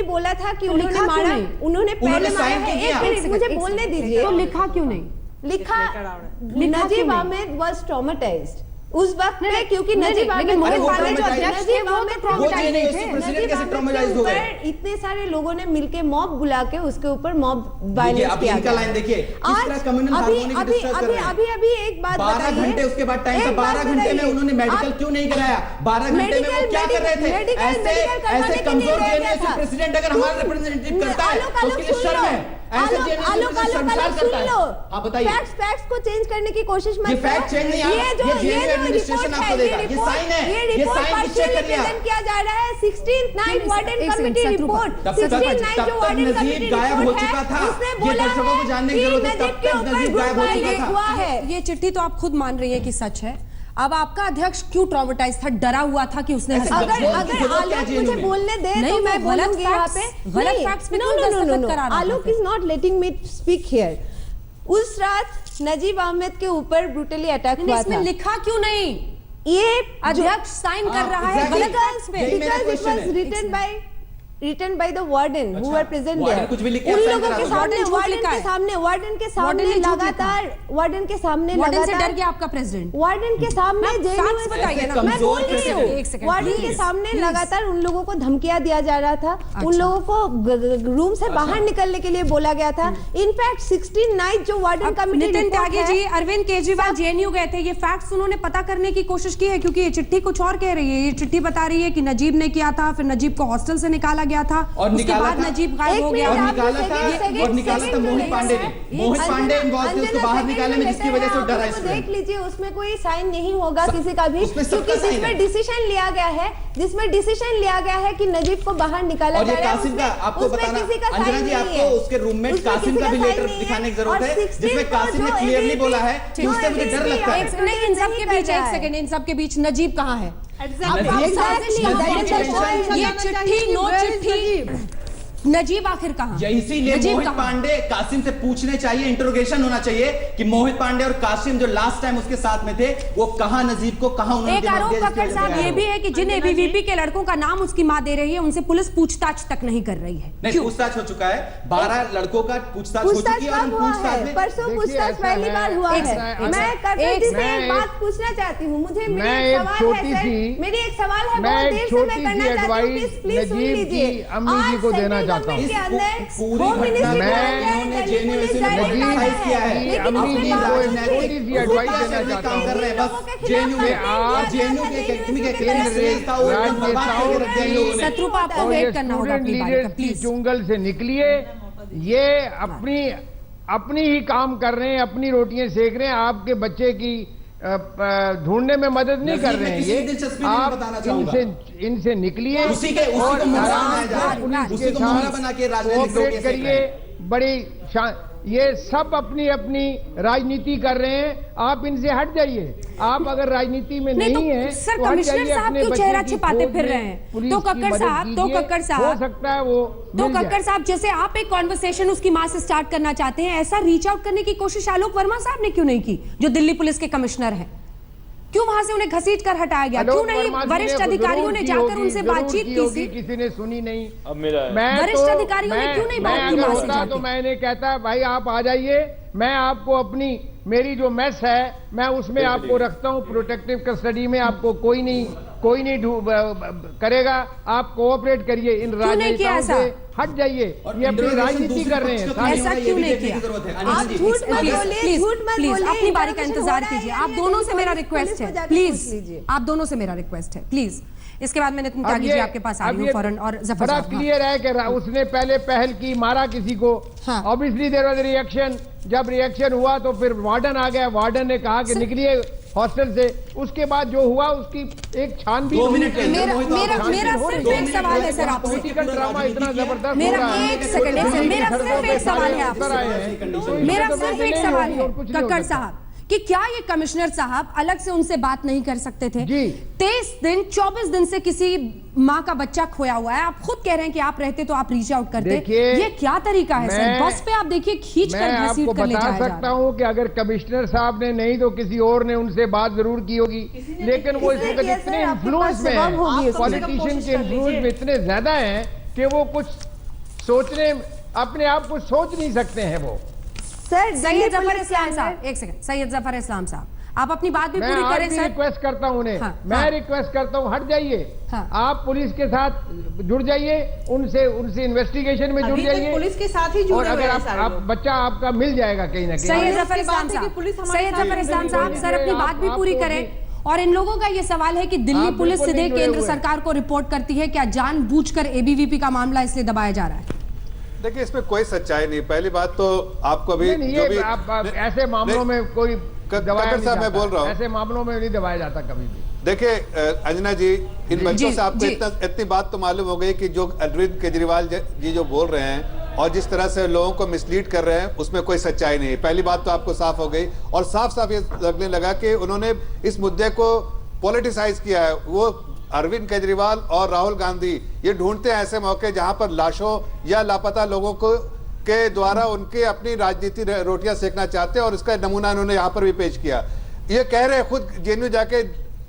बोला था कि उन्होंने मारा, उन्होंने पहले मारा है। एक मिनट मुझे बोलने दीजिए। तो लिखा क्यों नहीं? लिखा नजीब अहमद वाज ट्रॉमेटाइज्ड उस वक्त पे, क्योंकि नजीब अहमद इतने सारे लोगों ने मिलके मॉब बुला के उसके ऊपर मॉब वायलेंस किया। अभी एक बात 12 घंटे उसके बाद टाइम था, 12 घंटे में उन्होंने मेडिकल क्यों नहीं कराया? 12 घंटे में वो क्या कर रहे थे? ऐसे कमजोर जेएनयू प्रेसिडेंट अगर हमारा रिप्रेजेंटेटिव करता है तो उसके लिए शर्म है। फैक्ट्स को चेंज करने की कोशिश मत करो। ये फैक्ट चेंज नहीं, ये एडमिनिस्ट्रेशन आपको देगा, ये साइन है, ये साइन किसने कर लिया? किया जा रहा है 16th night warden committee report. तब तक नजीब गायब हो चुका था, ये दर्शकों को जानने की जरूरत है, तब तक नजीब गायब हो चुका था। ये चिट्ठी तो आप खुद मान रही है कि सच है। अब आपका अध्यक्ष क्यों ट्रॉमेटाइज था, डरा हुआ था कि उसने अगर आलोक मुझे बोलने दे तो मैं बोलूंगी यहाँ पे गलत फैक्ट्स पे no Alok is not letting me speak here. उस रात नजीब अहमद के ऊपर ब्रूटली अटैक हुआ था। लिखा क्यों नहीं? ये अध्यक्ष साइन कर रहा है गलत फैक्ट्स पे। Because it was written by the warden who were present there। कुछ भी लिखा उन लोगों के सामने वार्डन के सामने लगातार से डर गया आपका प्रेसिडेंट। वार्डन के सामने बताइए ना, मैं बोल रही हूँ। वार्डन के सामने लगातार उन लोगों को धमकियां दिया जा रहा था, उन लोगों को रूम से बाहर निकलने के लिए बोला गया था। इनफैक्ट 16 नाइट जो warden committee Nitin Tyagi ji, Arvind Kejriwal JNU गए थे, ये फैक्ट्स उन्होंने पता करने की कोशिश की है, क्योंकि ये चिट्ठी कुछ और कह रही है। ये चिट्ठी बता रही है कि नजीब ने किया था, फिर नजीब को हॉस्टल से निकाला गया था और उसके बाद नजीब गायब हो गया और निकाला था मोहित पांडे ने। मोहित पांडे इन्वॉल्व थे उसको बाहर निकालने में, जिसकी वजह से डरा। देख लीजिए उसमें कोई साइन नहीं होगा किसी का भी, क्योंकि जिसमें डिसीजन लिया गया है कि नजीब को बाहर निकाला जा रहा है। कासिम का आपको बताना, अंजना जी आपको उसके रूममेट कासिम का भी लेटर दिखाने की जरूरत है, जिसमें कासिम ने क्लियरली बोला है कि उससे मुझे डर लगता है। नहीं, इन सब के बीच एक सेकंड, इन सब के बीच नजीब कहाँ है? ये चिट्ठी नो चिट्ठी नजीब आखिर कहां? इसीलिए मोहित पांडे कासिम से पूछने चाहिए, इंटरोगेशन होना चाहिए कि मोहित पांडे और कासिम जो लास्ट टाइम उसके साथ में थे वो कहां, नजीब को कहां उन्होंने। एक आरोप कक्कड़ साहब ये भी है कि जिन एबीवीपी के लड़कों का नाम उसकी मां दे रही है उनसे पुलिस पूछताछ तक नहीं कर रही है। नहीं, पूछताछ हो चुका है, 12 लड़कों का पूछताछ हो चुकी है और पूछताछ में परसों पूछताछ पहली बार हुआ है। मैं कक्कड़ जी से एक बात पूछना चाहती हूँ, मुझे मेरी एक सवाल है बहुत देर से मैं करना चाहती हूँ, प्लीज सुन लीजिए। अम्मी जी को देना चाहता हूँ चुंगल से निकलिए। ये अपनी ही काम कर रहे हैं, अपनी रोटियां सेक रहे हैं, आपके बच्चे की ढूंढने में मदद नहीं कर रहे हैं। ये आप इनसे निकलिए और पुलिस के साथ कोऑपरेट करिए। बड़ी ये सब अपनी अपनी राजनीति कर रहे हैं, आप इनसे हट जाइए। आप अगर राजनीति में नहीं है सर, कमिश्नर साहब क्यों चेहरा छिपाते फिर रहे हैं? तो कक्कड़ साहब हो सकता है वो तो कक्कड़ साहब जैसे आप एक कॉन्वर्सेशन उसकी मां से स्टार्ट करना चाहते हैं, ऐसा रीच आउट करने की कोशिश आलोक वर्मा साहब ने क्यों नहीं की, जो दिल्ली पुलिस के कमिश्नर हैं? क्यों वहां से उन्हें घसीट कर हटाया गया? क्यों नहीं वरिष्ठ अधिकारियों ने जाकर उनसे बातचीत की थी? किसी ने सुनी नहीं। वरिष्ठ अधिकारियों ने क्यों नहीं बात की वहां से? तो मैंने कहता भाई आप आ जाइए, मैं आपको मेरी जो मेस है मैं उसमें आपको रखता हूँ प्रोटेक्टिव कस्टडी में, आपको कोई नहीं करेगा। आप कोऑपरेट करिए इन राजनेताओं से, हट जाइए, ये अपनी राजनीति कर रहे हैं। ऐसा क्यों नहीं किया? आप झूठ मत बोलिए, झूठ मत बोलिए, अपनी बारी का इंतजार कीजिए। आप दोनों से मेरा रिक्वेस्ट है, प्लीज, आप दोनों से मेरा रिक्वेस्ट है, प्लीज। इसके बाद मैं नितिन त्यागी जी आपके पास आ रही हूँ फौरन। और जफर बड़ा साहब, क्लियर है कि उसने पहले पहल की, मारा किसी को, ऑब्वियसली देयर वाज रिएक्शन। जब रिएक्शन हुआ तो फिर वार्डन आ गया, वार्डन ने कहा कि निकलिए हॉस्टल से। उसके बाद जो हुआ उसकी एक छानबीन। मेरा सिर्फ एक सवाल है सर आपसे, पॉलिटिकल ड्रामा इतना जबरदस्त, मेरा एक सेकंड, मेरा सिर्फ एक सवाल है आपसे, मेरा सिर्फ एक सवाल है कक्कड़ साहब, कि क्या ये कमिश्नर साहब अलग से उनसे बात नहीं कर सकते थे? 23 दिन 24 दिन से किसी माँ का बच्चा खोया हुआ है, आप खुद कह रहे हैं कि आप रहते तो आप रीच आउट करते। ये क्या तरीका है सर? बस पे आप देखिए खींच कर घसीट कर ले जाया जा रहा है। मैं आपको बता सकता हूँ कि अगर कमिश्नर साहब ने नहीं तो किसी और ने उनसे बात जरूर की होगी, लेकिन वो इस वक्त इतने इन्फ्लुएंस में है, पॉलिटिशियन के इन्फ्लुएंस में इतने ज्यादा है कि वो कुछ सोचने, अपने आप को सोच नहीं सकते हैं वो। सर सैयद जफर इस्लाम साहब, एक सेकंड, सैयद जफर इस्लाम साहब, आप अपनी बात भी पूरी करें सर। रिक्वेस्ट करता हूं उन्हें, मैं रिक्वेस्ट करता हूं, हट जाइए, आप पुलिस के साथ जुड़ जाइए, उनसे इन्वेस्टिगेशन में जुड़ जाइए, पुलिस के साथ ही जुड़े हुए हैं। अगर आप बच्चा आपका मिल जाएगा कहीं ना कहीं। सैयद जफर इस्लाम साहब, सैयद जफर इस्लाम साहब, सर अपनी बात भी पूरी करें। और इन लोगों का ये सवाल है कि दिल्ली पुलिस सीधे केंद्र सरकार को रिपोर्ट करती है, क्या जानबूझकर एबीवीपी का मामला इसलिए दबाया जा रहा है? देखिए, इसमें कोई सच्चाई नहीं। पहली बात तो आपको अभी जो भी आप ऐसे मामलों में कोई दबाया नहीं जाता, मैं बोल रहा हूँ, ऐसे मामलों में नहीं दबाया जाता कभी भी। देखिए अंजना जी, इन बच्चों से आपको इतनी बात तो मालूम हो गई कि जो अरविंद केजरीवाल जी जो बोल रहे हैं और जिस तरह से लोगों को मिसलीड कर रहे हैं, उसमें कोई सच्चाई नहीं है। पहली बात तो आपको साफ हो गई। और साफ साफ ये लगने लगा कि उन्होंने इस मुद्दे को पॉलिटिसाइज किया है। वो अरविंद केजरीवाल और राहुल गांधी ये ढूंढते हैं ऐसे मौके जहां पर लाशों या लापता लोगों को के द्वारा उनके अपनी राजनीति रोटियां सेकना चाहते हैं, और इसका नमूना उन्होंने यहां पर भी पेश किया। ये कह रहे हैं खुद, जेएनयू जाके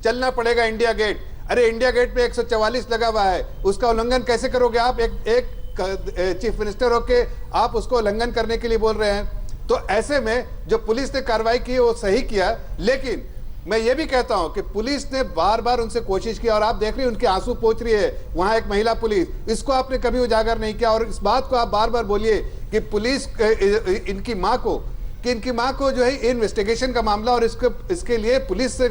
चलना पड़ेगा इंडिया गेट। अरे इंडिया गेट पे 144 लगा हुआ है, उसका उल्लंघन कैसे करोगे आप? एक चीफ मिनिस्टर होके आप उसको उल्लंघन करने के लिए बोल रहे हैं। तो ऐसे में जो पुलिस ने कार्रवाई की वो सही किया, लेकिन मैं ये भी कहता हूं कि पुलिस ने बार बार उनसे कोशिश की, और आप देख रहे हैं उनके आंसू पोंछ रही है वहां एक महिला पुलिस। इसको आपने कभी उजागर नहीं किया, और इस बात को आप बार बार बोलिए कि पुलिस इनकी मां को जो है इन्वेस्टिगेशन का मामला, और इसके लिए पुलिस से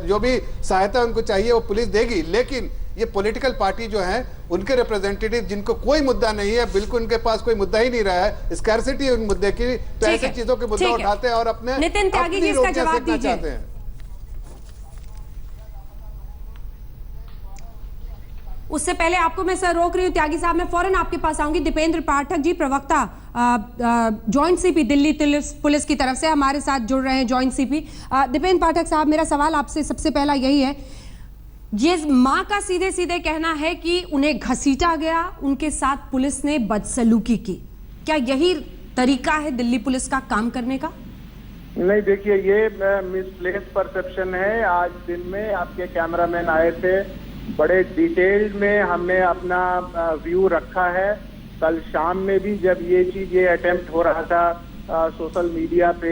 जो भी सहायता उनको चाहिए वो पुलिस देगी। लेकिन ये पॉलिटिकल पार्टी जो है, उनके रिप्रेजेंटेटिव जिनको कोई मुद्दा नहीं है, बिल्कुल उनके पास कोई मुद्दा ही नहीं रहा है, स्कैरसिटी है उन मुद्दे की, तो ऐसी चीजों के मुद्दा उठाते हैं और अपने नितिन त्यागी जी इसका जवाब दीजिए। उससे पहले आपको मैं सर रोक रही हूं त्यागी साहब, मैं फौरन आपके पास आऊंगी। दीपेंद्र पाठक जी, प्रवक्ता जॉइंट सीपी दिल्ली पुलिस की तरफ से हमारे साथ जुड़ रहे हैं, जॉइंट सीपी। दीपेंद्र पाठक साहब, मेरा सवाल आपसे सबसे पहला यही है, ये मां का सीधे सीधे कहना है कि उन्हें घसीटा गया, उनके साथ पुलिस ने बदसलूकी की, क्या यही तरीका है दिल्ली पुलिस का काम करने का? नहीं, देखिए ये मिसप्लेस परसेप्शन है। आज दिन में आपके कैमरामैन आए थे, बड़े डिटेल्ड में हमने अपना व्यू रखा है। कल शाम में भी जब ये अटेम्प्ट हो रहा था सोशल मीडिया पे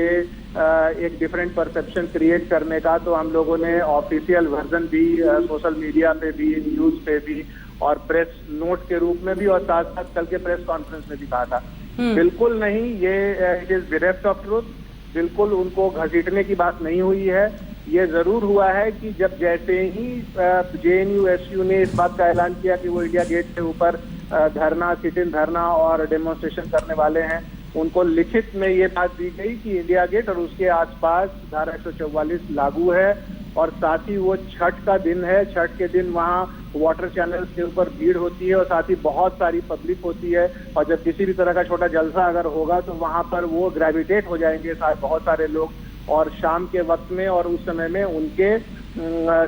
एक डिफरेंट परसेप्शन क्रिएट करने का, तो हम लोगों ने ऑफिशियल वर्जन भी सोशल मीडिया पे भी, न्यूज पे भी और प्रेस नोट के रूप में भी, और साथ साथ कल के प्रेस कॉन्फ्रेंस में भी कहा था। बिल्कुल नहीं, ये it is bereft of truth. बिल्कुल उनको घसीटने की बात नहीं हुई है। ये जरूर हुआ है कि जब जैसे ही जेएनयू एसयू ने इस बात का ऐलान किया कि वो इंडिया गेट के ऊपर धरना, सिट इन धरना और डेमोन्स्ट्रेशन करने वाले हैं, उनको लिखित में ये बात दी गई कि इंडिया गेट और उसके आसपास धारा 144 लागू है, और साथ ही वो छठ का दिन है। छठ के दिन वहाँ वाटर चैनल्स के ऊपर भीड़ होती है और साथ ही बहुत सारी पब्लिक होती है, और जब किसी भी तरह का छोटा जलसा अगर होगा तो वहाँ पर वो ग्रेविटेट हो जाएंगे बहुत सारे लोग, और शाम के वक्त में और उस समय में उनके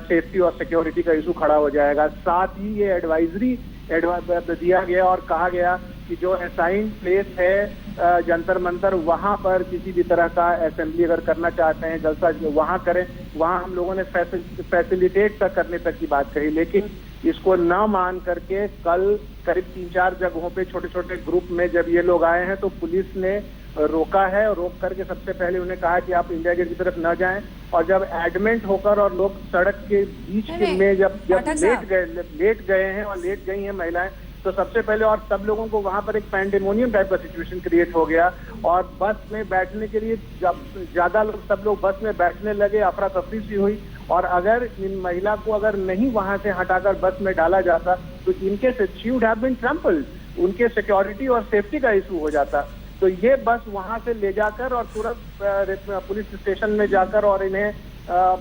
सेफ्टी और सिक्योरिटी का इशू खड़ा हो जाएगा। साथ ही ये एडवाइजरी दिया गया और कहा गया कि जो असाइंड प्लेस है जंतर मंतर, वहां पर किसी भी तरह का असेंबली अगर करना चाहते हैं, जलसा वहां करें। वहां हम लोगों ने फैसिलिटेट तक करने तक की बात कही, लेकिन इसको न मान करके कल करीब 3-4 जगहों पे छोटे छोटे ग्रुप में जब ये लोग आए हैं तो पुलिस ने रोका है, और रोक करके सबसे पहले उन्हें कहा कि आप इंडिया गेट की तरफ न जाएं, और जब एडमेंट होकर और लोग सड़क के बीच में जब लेट गए हैं और लेट गई हैं महिलाएं, तो सबसे पहले और सब लोगों को वहां पर एक पैंडेमोनियम टाइप का सिचुएशन क्रिएट हो गया और बस में बैठने के लिए जब ज्यादा लोग सब लोग बस में बैठने लगे, अफरा तफरी सी हुई और अगर इन महिला को अगर नहीं वहां से हटाकर बस में डाला जाता तो इनके she would have been trampled, उनके सिक्योरिटी और सेफ्टी का इशू हो जाता। तो ये बस वहां से ले जाकर और तुरंत पुलिस स्टेशन में जाकर और इन्हें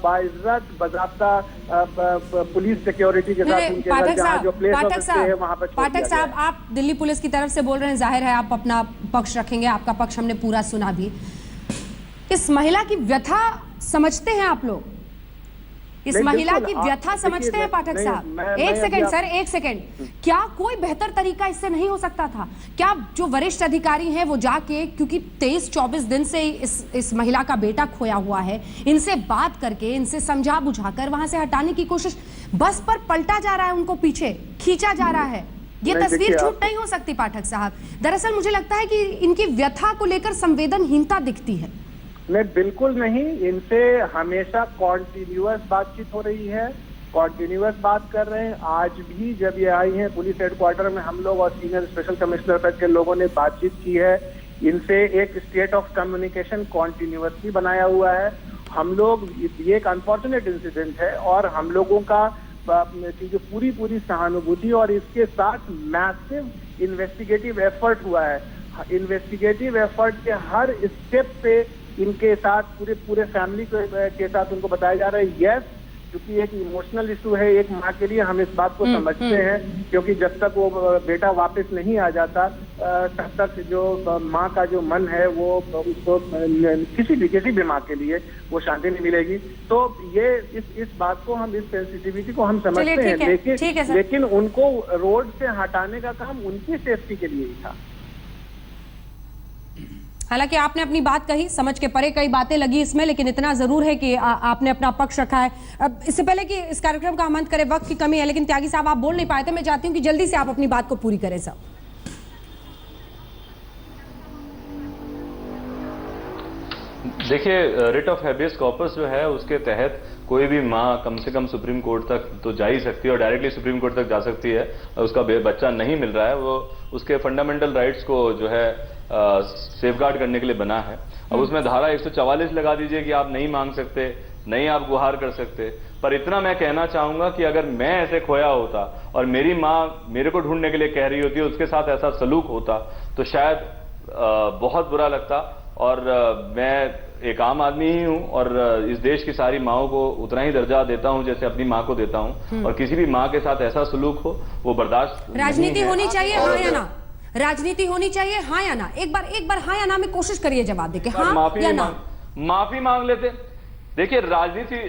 बाइज्जत बजाबता पुलिस सिक्योरिटी के साथ उनके घर जहाँ जो प्लेस ऑफ स्टे है वहां पर। पाठक साहब, आप दिल्ली पुलिस की तरफ से बोल रहे हैं, जाहिर है आप अपना पक्ष रखेंगे, आपका पक्ष हमने पूरा सुना भी। इस महिला की व्यथा समझते हैं आप लोग? इस महिला की व्यथा समझते हैं पाठक साहब? एक सेकंड सर, एक सेकंड, क्या कोई बेहतर तरीका इससे नहीं हो सकता था? क्या जो वरिष्ठ अधिकारी हैं वो जाके, क्योंकि 23-24 दिन से इस महिला का बेटा खोया हुआ है, इनसे बात करके, इनसे समझा बुझाकर वहां से हटाने की कोशिश, बस पर पलटा जा रहा है, उनको पीछे खींचा जा रहा है। ये तस्वीर झूठ नहीं हो सकती पाठक साहब। दरअसल मुझे लगता है कि इनकी व्यथा को लेकर संवेदनहीनता दिखती है। नहीं, बिल्कुल नहीं, इनसे हमेशा कॉन्टिन्यूअस बातचीत हो रही है, कॉन्टिन्यूअस बात कर रहे हैं। आज भी जब ये आई हैं पुलिस हेडक्वार्टर में, हम लोग और सीनियर स्पेशल कमिश्नर तक के लोगों ने बातचीत की है। इनसे एक स्टेट ऑफ कम्युनिकेशन कॉन्टिन्यूअसली बनाया हुआ है। हम लोग, ये एक अनफॉर्चुनेट इंसिडेंट है और हम लोगों का जो पूरी सहानुभूति और इसके साथ मैसिव इन्वेस्टिगेटिव एफर्ट हुआ है। इन्वेस्टिगेटिव एफर्ट के हर स्टेप पे इनके साथ पूरे फैमिली के साथ उनको बताया जा रहा है। यस, क्योंकि एक इमोशनल इशू है एक माँ के लिए, हम इस बात को समझते हैं, क्योंकि जब तक वो बेटा वापस नहीं आ जाता तब तक जो माँ का जो मन है वो उसको किसी भी माँ के लिए वो शांति नहीं मिलेगी। तो ये इस बात को हम, इस सेंसिटिविटी को हम समझते हैं, लेकिन उनको रोड से हटाने का काम उनकी सेफ्टी के लिए ही था। हालांकि आपने अपनी बात कही, समझ के परे कई बातें लगी इसमें, लेकिन इतना जरूर है कि आपने अपना पक्ष रखा है। अब इससे पहले कि इस कार्यक्रम का हम अंत करें, वक्त की कमी है, लेकिन त्यागी साहब आप बोल नहीं पाए थे, मैं चाहती हूं कि जल्दी से आप अपनी बात को पूरी करें साहब। देखिए, रिट ऑफ हैबियस कॉर्पस जो है उसके तहत कोई भी माँ कम से कम सुप्रीम कोर्ट तक तो जा ही सकती है और डायरेक्टली सुप्रीम कोर्ट तक जा सकती है। उसका बच्चा नहीं मिल रहा है, वो उसके फंडामेंटल राइट्स को जो है सेफगार्ड करने के लिए बना है। अब उसमें धारा 144 लगा दीजिए कि आप नहीं मांग सकते, नहीं आप गुहार कर सकते। पर इतना मैं कहना चाहूंगा कि अगर मैं ऐसे खोया होता और मेरी माँ मेरे को ढूंढने के लिए कह रही होती, उसके साथ ऐसा सलूक होता तो शायद बहुत बुरा लगता। और मैं एक आम आदमी ही हूं और इस देश की सारी माओं को उतना ही दर्जा देता हूं जैसे अपनी माँ को देता हूं, और किसी भी माँ के साथ ऐसा सलूक हो वो बर्दाश्त। राजनीति होनी चाहिए, हाँ या ना? राजनीति होनी चाहिए, हाँ या ना? एक बार हाँ या ना में कोशिश करिए जवाब देके, हाँ या ना? माफी मांग लेते। देखिए, राजनीति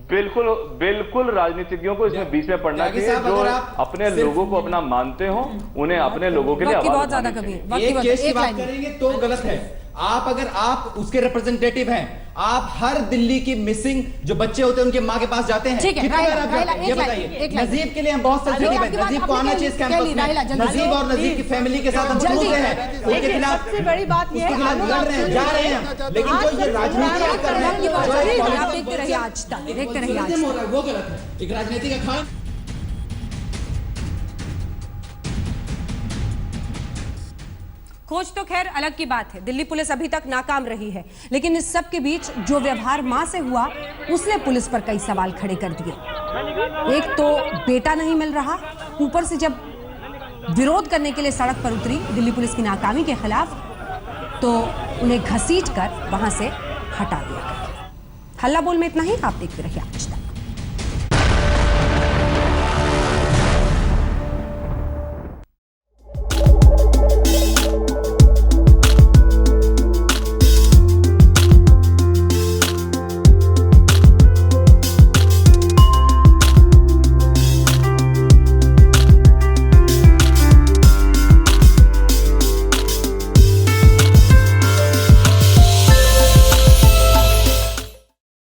बिल्कुल राजनीतिज्ञों को इसमें बीच में पढ़ना चाहिए। जो अपने लोगों को अपना मानते हो उन्हें अपने लोगों के लिए आवाज बहुत ज्यादा कमी है। एक केस की बात करेंगे तो गलत है। अगर आप उसके रिप्रेजेंटेटिव हैं, आप हर दिल्ली की मिसिंग जो बच्चे होते हैं उनके माँ के पास जाते हैं, कितनी बार आप जाते हैं? ये बताइए। नजीब के लिए हम बहुत सेंसिटिव हैं, नजीब को आना चाहिए इस कैंपस में। नजीब और नजीब की फैमिली के साथ हम जुड़े हैं, उनके खिलाफ सबसे बड़ी बात ये है लड़ रहे हैं, जा रहे हैं, लेकिन जो ये राजनीति कर रहे हैं, देखते रहिए आज तक, देखते रहिए आज तक, वो गलत है। एक राजनीति का खान खोज तो खैर अलग की बात है, दिल्ली पुलिस अभी तक नाकाम रही है, लेकिन इस सब के बीच जो व्यवहार मां से हुआ उसने पुलिस पर कई सवाल खड़े कर दिए। एक तो बेटा नहीं मिल रहा, ऊपर से जब विरोध करने के लिए सड़क पर उतरी दिल्ली पुलिस की नाकामी के खिलाफ तो उन्हें घसीटकर वहां से हटा दिया गया। हल्ला बोल में इतना ही, आप देखते रहिए आज तक।